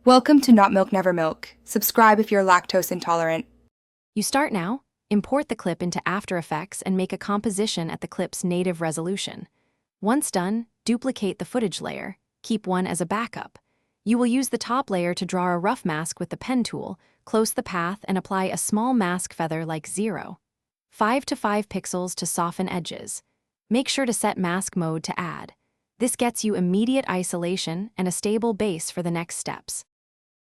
Welcome to Not Milk Never Milk. Subscribe if you're lactose intolerant. You start now, import the clip into After Effects and make a composition at the clip's native resolution. Once done, duplicate the footage layer, keep one as a backup. You will use the top layer to draw a rough mask with the pen tool, close the path and apply a small mask feather like 0. 5 to 5 pixels to soften edges. Make sure to set mask mode to add. This gets you immediate isolation and a stable base for the next steps.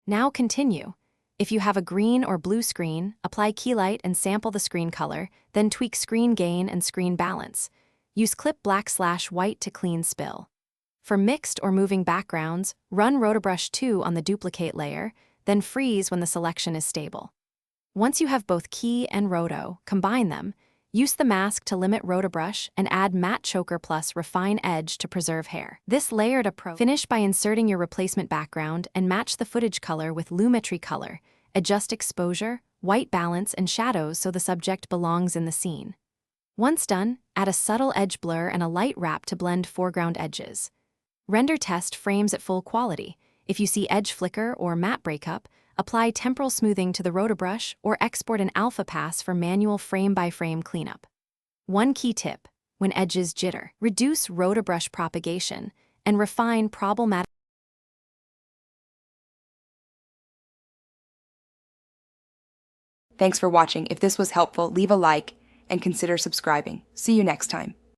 Now continue. If you have a green or blue screen, apply keylight and sample the screen color, then tweak screen gain and screen balance. Use clip black/white to clean spill. For mixed or moving backgrounds, run Rotobrush 2 on the duplicate layer, then freeze when the selection is stable. Once you have both key and roto, combine them. Use the mask to limit Rotobrush and add Matte Choker plus Refine Edge to preserve hair. This layered approach. Finish by inserting your replacement background and match the footage color with Lumetri color. Adjust exposure, white balance, and shadows so the subject belongs in the scene. Once done, add a subtle edge blur and a light wrap to blend foreground edges. Render test frames at full quality. If you see edge flicker or matte breakup, apply temporal smoothing to the Rotobrush or export an alpha pass for manual frame-by-frame cleanup. One key tip: when edges jitter, reduce Rotobrush propagation and refine problematic. Thanks for watching. If this was helpful, leave a like and consider subscribing. See you next time.